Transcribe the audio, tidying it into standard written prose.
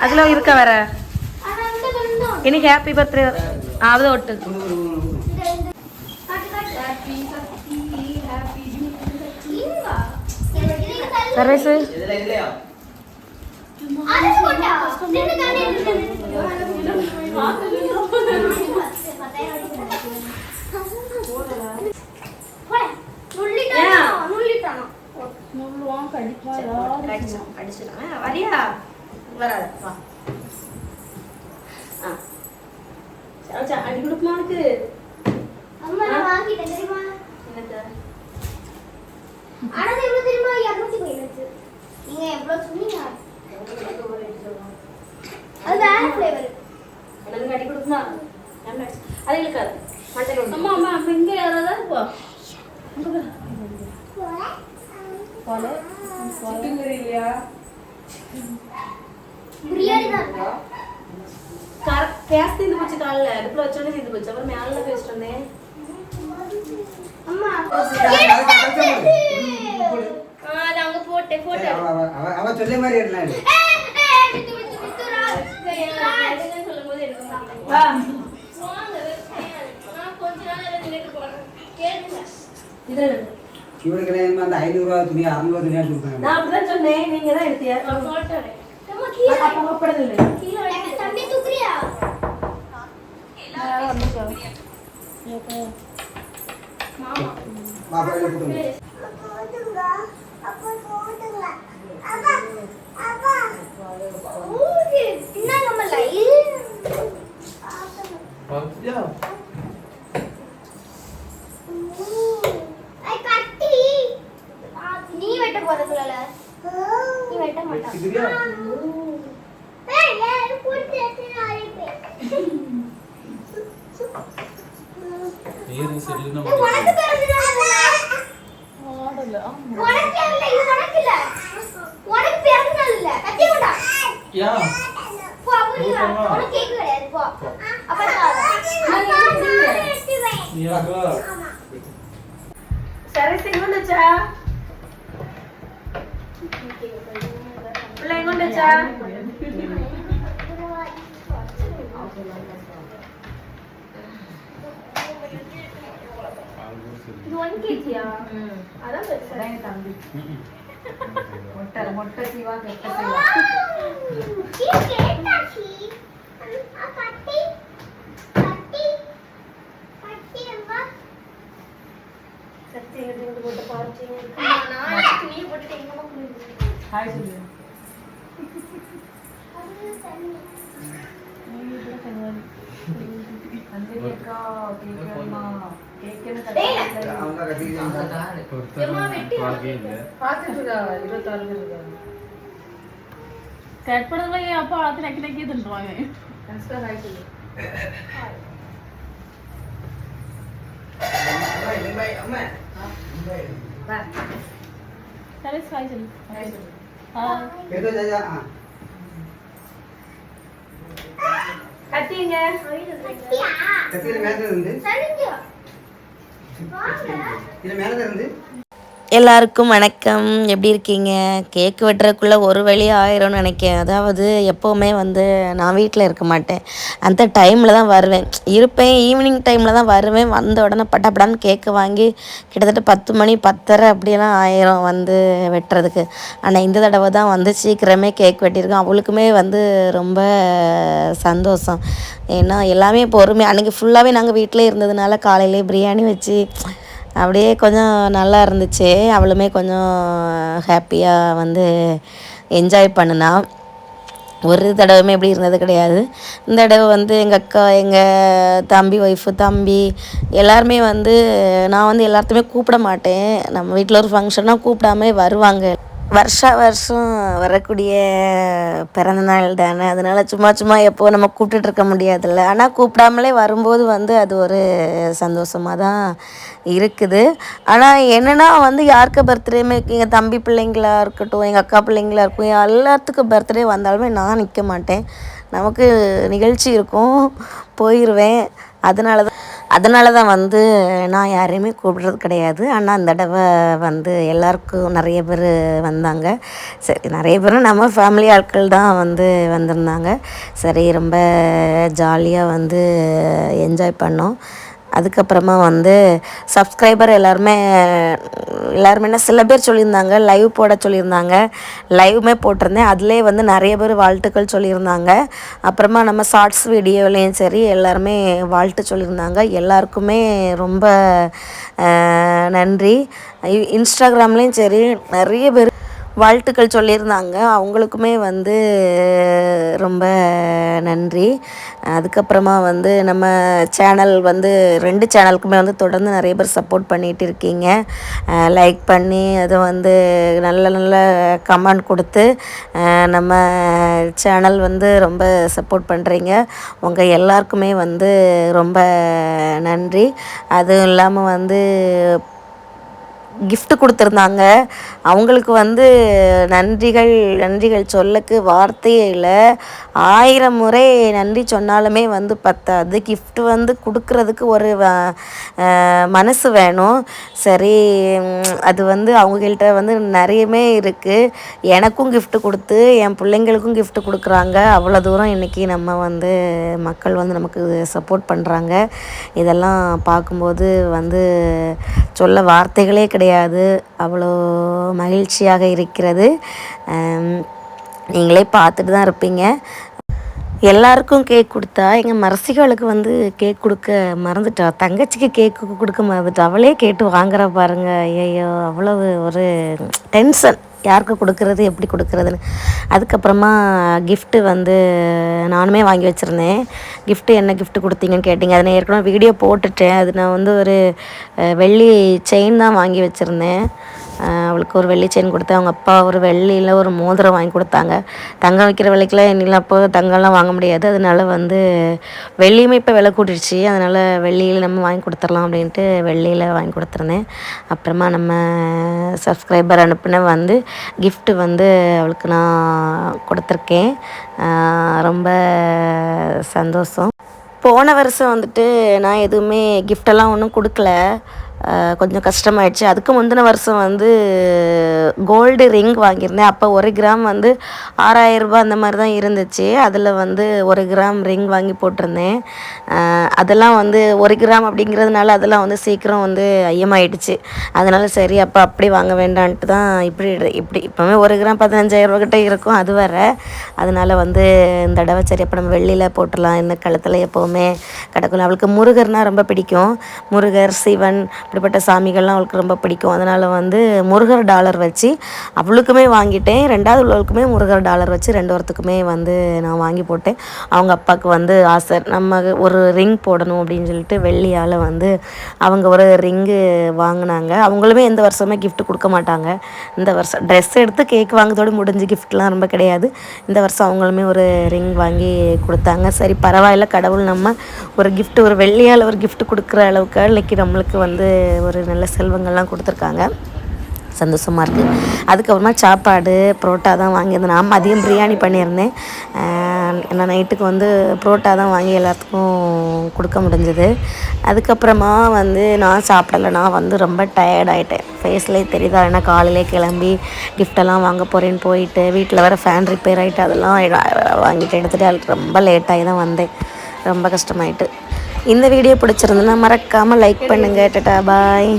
அதில் இருக்க வேற இன்னைக்கு ஹாப்பி பர்த்டே அது ஒட்டு சர்வீஸ் வரியா வராத அடி கொடுக்குமா உனக்கு அடி கொடுக்குமா அது இருக்காது அம்மா அம்மா அப்ப இங்க யாராவது இருப்பா கேஸ் தீர்ந்து போச்சு காலைல அடுப்புல வச்சோடனே தீர்ந்து போச்சு அப்புறம் மேல பேசிட்டு இருந்தேன் இவனுக்கு அந்த 500 ரூபா துணி 600 துணியா கொடுத்தாங்க. நான் அப்படிதான் சொன்னேன், நீங்க தான் எடுத்தியா? நீ வெட்ட போறதுல நீ வெட்ட மாட்டா சரி சிங்குண்டச்சா பிள்ளைங்குண்டச்சா இது 1 kg அதான் பெருசா தம்பி மொட்டை சீவா கெட்ட சீவா கேட்டாச்சி பட்டி பட்டி பட்டி அம்மா சக்தி இருந்து போட்டு பாருங்க நான் துணியை போட்டுட்டு எங்கமா குளிங்க ஹாய் சொல்லு அது தண்ணி நீ கூட கண்ணாடி அந்தேக்கா கேக்கமா கேக்கன கட்ட அவங்க கட்டிங்க எம்மா வெட்டி பாத்துடா 26 இருக்கா கட் பண்ணதுல அப்பா ஆத்து நக்கி நக்கி தின்றாங்க கஷ்ட ஹாய் சொல்லு ஹாய் அம்மா பா சரி ஹாய் சொல்லு ஹாய் சொல்லு हां கேட்டோ ஜாஜா கட்டிங்க கட்டில மேல இருந்து சரிங்க வாங்க இல்ல மேல இருந்து எல்லாருக்கும் வணக்கம். எப்படி இருக்கீங்க? கேக்கு வெட்டுறதுக்குள்ளே ஒரு வழி ஆயிரும்னு நினைக்கிறேன். அதாவது எப்போவுமே வந்து நான் வீட்டில் இருக்க மாட்டேன், அந்த டைமில் தான் வருவேன். இருப்பேன், ஈவினிங் டைமில் தான் வருவேன். வந்த உடனே பட்டாப்படான்னு கேக்கு வாங்கி கிட்டத்தட்ட 10 மணி 10:30 அப்படியெல்லாம் ஆயிரும் வந்து வெட்டுறதுக்கு. ஆனால் இந்த தடவை தான் வந்து சீக்கிரமே கேக் வெட்டியிருக்கோம். அவளுக்குமே வந்து ரொம்ப சந்தோஷம். ஏன்னா எல்லாமே பொறுமை. அன்றைக்கி ஃபுல்லாகவே நாங்கள் வீட்டிலே இருந்ததுனால காலையிலே பிரியாணி வச்சு அப்படியே கொஞ்சம் நல்லா இருந்துச்சு. அவளுமே கொஞ்சம் ஹாப்பியாக வந்து என்ஜாய் பண்ணினா. ஒரு தடவையுமே எப்படி இருந்தது கிடையாது. இந்த தடவை வந்து எங்கள் அக்கா, எங்கள் தம்பி ஒய்ஃபு, தம்பி எல்லாருமே வந்து நான் வந்து எல்லாத்தையுமே கூப்பிட மாட்டேன். நம்ம வீட்டில் ஒரு ஃபங்க்ஷனாக கூப்பிடாமே வருவாங்க. வருஷம் வரக்கூடிய பிறந்தநாள் தானே, அதனால் சும்மா எப்போது நம்ம கூப்பிட்டுட்ருக்க முடியாதுல்ல. ஆனால் கூப்பிடாமலே வரும்போது வந்து அது ஒரு சந்தோஷமாக தான் இருக்குது. ஆனால் என்னென்னா வந்து யாருக்கு பர்த்டேமே, எங்கள் தம்பி பிள்ளைங்களாக இருக்கட்டும், எங்கள் அக்கா பிள்ளைங்களாக இருக்கும், எல்லாத்துக்கும் பர்த்டே வந்தாலுமே நான் நிற்க மாட்டேன். நமக்கு நிகழ்ச்சி இருக்கும், போயிடுவேன். அதனால தான் வந்து நான் யாரையுமே கூப்பிடுறது கிடையாது. ஆனால் அந்த தடவை வந்து எல்லாருக்கும் நிறைய பேர் வந்தாங்க. சரி, நிறைய பேரும் நம்ம ஃபேமிலி ஆட்கள் தான் வந்து வந்திருந்தாங்க. சரி, ரொம்ப ஜாலியாக வந்து என்ஜாய் பண்ணோம். அதுக்கப்புறமா வந்து சப்ஸ்கிரைபர் எல்லாருமே என்ன சில பேர் சொல்லியிருந்தாங்க, லைவ் போட சொல்லியிருந்தாங்க. லைவுமே போட்டிருந்தேன். அதிலே வந்து நிறைய பேர் வாழ்த்துக்கள் சொல்லியிருந்தாங்க. அப்புறமா நம்ம ஷார்ட்ஸ் வீடியோலையும் சரி எல்லாருமே வாழ்த்து சொல்லியிருந்தாங்க. எல்லாருக்குமே ரொம்ப நன்றி. இன்ஸ்டாகிராம்லேயும் சரி நிறைய பேர் வாழ்த்துக்கள் சொல்லியிருந்தாங்க. அவங்களுக்குமே வந்து ரொம்ப நன்றி. அதுக்கப்புறமா வந்து நம்ம சேனல் வந்து 2 சேனலுக்குமே வந்து தொடர்ந்து நிறைய பேர் சப்போர்ட் பண்ணிகிட்டு இருக்கீங்க. லைக் பண்ணி அதை வந்து நல்ல நல்ல கமெண்ட் கொடுத்து நம்ம சேனல் வந்து ரொம்ப சப்போர்ட் பண்ணுறீங்க. உங்கள் எல்லாருக்குமே வந்து ரொம்ப நன்றி. அதுவும் இல்லாமல் வந்து கிஃப்ட் கொடுத்துருந்தாங்க. அவங்களுக்கு வந்து நன்றிகள் சொல்லக்கு வார்த்தையே இல்லை. 1000 முறை நன்றி சொன்னாலுமே வந்து பத்தாது. கிஃப்ட் வந்து கொடுக்குறதுக்கு ஒரு மனசு வேணும். சரி, அது வந்து அவங்கள்ட்ட வந்து நிறையவே இருக்குது. எனக்கும் கிஃப்ட் கொடுத்து என் பிள்ளைங்களுக்கும் கிஃப்ட் கொடுக்குறாங்க. அவ்வளோ தூரம் இன்றைக்கி நம்ம வந்து மக்கள் வந்து நமக்கு சப்போர்ட் பண்ணுறாங்க. இதெல்லாம் பார்க்கும்போது வந்து சொல்ல வார்த்தைகளே கிடையாது. அவ்வளோ மகிழ்ச்சியாக இருக்கிறது. நீங்களே பார்த்துட்டு தான் இருப்பீங்க. எல்லாருக்கும் கேக் கொடுத்தா எங்கள் மரசிகளுக்கு வந்து கேக் கொடுக்க மறந்துட்டா. தங்கச்சிக்கு கேக் கொடுக்க மறந்துட்டா. அவளே கேட்டு வாங்குற பாருங்க. ஐயோ, அவ்வளவு ஒரு டென்ஷன், யாருக்கு கொடுக்குறது எப்படி கொடுக்குறதுன்னு. அதுக்கப்புறமா கிஃப்ட்டு வந்து நானுமே வாங்கி வச்சுருந்தேன். கிஃப்ட்டு என்ன கிஃப்ட்டு கொடுத்தீங்கன்னு கேட்டிங்க. அதை நான் ஏற்கனவே வீடியோ போட்டுட்டேன். அது நான் வந்து ஒரு வெள்ளி செயின் தான் வாங்கி வச்சுருந்தேன். அவளுக்கு ஒரு வெள்ளி செயின் கொடுத்தேன். அவங்க அப்பா ஒரு வெள்ளியில் ஒரு மோதிரம் வாங்கி கொடுத்தாங்க. தங்கம் வைக்கிற விலைக்கெலாம் என்னில் அப்போ தங்கம்லாம் வாங்க முடியாது. அதனால வந்து வெள்ளியுமே இப்போ விலை கூட்டிடுச்சு. அதனால் வெள்ளியில் நம்ம வாங்கி கொடுத்துடலாம் அப்படின்ட்டு வெள்ளியில் வாங்கி கொடுத்துருந்தேன். அப்புறமா நம்ம சப்ஸ்கிரைபர் அனுப்பின வந்து கிஃப்ட்டு வந்து அவளுக்கு நான் கொடுத்துருக்கேன். ரொம்ப சந்தோஷம். போன வருஷம் வந்துட்டு நான் எதுவுமே கிஃப்டெல்லாம் ஒன்றும் கொடுக்கல. கொஞ்சம் கஷ்டமாயிடுச்சு. அதுக்கு முந்தின வருஷம் வந்து கோல்டு ரிங் வாங்கியிருந்தேன். அப்போ 1 கிராம் வந்து 6000 ரூபா அந்த மாதிரி தான் இருந்துச்சு. அதில் வந்து 1 கிராம் ரிங் வாங்கி போட்டிருந்தேன். அதெல்லாம் வந்து 1 கிராம் அப்படிங்கிறதுனால அதெல்லாம் வந்து சீக்கிரம் வந்து ஐயமாயிடுச்சு. அதனால் சரி, அப்போ அப்படி வாங்க வேண்டான்ட்டு தான் இப்படி இப்போவே 1 கிராம் 15000 ரூபா கிட்டே இருக்கும். அது வேறு. அதனால் வந்து இந்த தடவை சரி அப்போ நம்ம வெள்ளியில் போட்டுடலாம். இந்த கழுத்தில் எப்போவுமே கிடக்கணும். அவளுக்கு முருகர்னால் ரொம்ப பிடிக்கும். முருகர், சிவன் இப்படிப்பட்ட சாமிகள்லாம் அவளுக்கு ரொம்ப பிடிக்கும். அதனால் வந்து முருகர் டாலர் வச்சு அவளுக்குமே வாங்கிட்டேன். 2வது உள்ளவளுக்குமே முருகர் டாலர் வச்சு 2 பேர்த்துக்குமே வந்து நான் வாங்கி போட்டேன். அவங்க அப்பாவுக்கு வந்து ஆசை, நம்ம ஒரு ரிங் போடணும் அப்படின்னு சொல்லிட்டு வெள்ளியால் வந்து அவங்க ஒரு ரிங்கு வாங்கினாங்க. அவங்களுமே எந்த வருஷமே கிஃப்ட் கொடுக்க மாட்டாங்க. இந்த வருஷம் ட்ரெஸ் எடுத்து கேக் வாங்குறதோடு முடிஞ்சு, கிஃப்ட்லாம் ரொம்ப கிடையாது. இந்த வருஷம் அவங்களுமே ஒரு ரிங் வாங்கி கொடுத்தாங்க. சரி, பரவாயில்ல, கடவுள் நம்ம ஒரு கிஃப்ட், ஒரு வெள்ளியால் ஒரு கிஃப்ட் கொடுக்குற அளவுக்கு இன்றைக்கி நம்மளுக்கு வந்து ஒரு நல்ல செல்வங்கள்லாம் கொடுத்துருக்காங்க. சந்தோஷமாக இருக்குது. அதுக்கப்புறமா சாப்பாடு புரோட்டா தான் வாங்கியிருந்தேன். நான் மதியம் பிரியாணி பண்ணியிருந்தேன். நான் நைட்டுக்கு வந்து புரோட்டா தான் வாங்கி எல்லாத்துக்கும் கொடுக்க முடிஞ்சது. அதுக்கப்புறமா வந்து நான் சாப்பிடலை. நான் வந்து ரொம்ப டயர்ட் ஆகிட்டேன். ஃபேஸ்லேயே தெரியுதா, ஏன்னா காலையிலே கிளம்பி கிஃப்டெல்லாம் வாங்க போகிறேன்னு போயிட்டு வீட்டில் வேறு ஃபேன் ரிப்பேர் ஆகிட்டு அதெல்லாம் வாங்கிட்டு எடுத்துகிட்டு அதுக்கு ரொம்ப லேட்டாகி தான் வந்தேன். ரொம்ப கஷ்டமாயிட்டு. இந்த வீடியோ பிடிச்சிருந்ததுன்னா மறக்காமல் லைக் பண்ணுங்கள். டாடா, பாய்.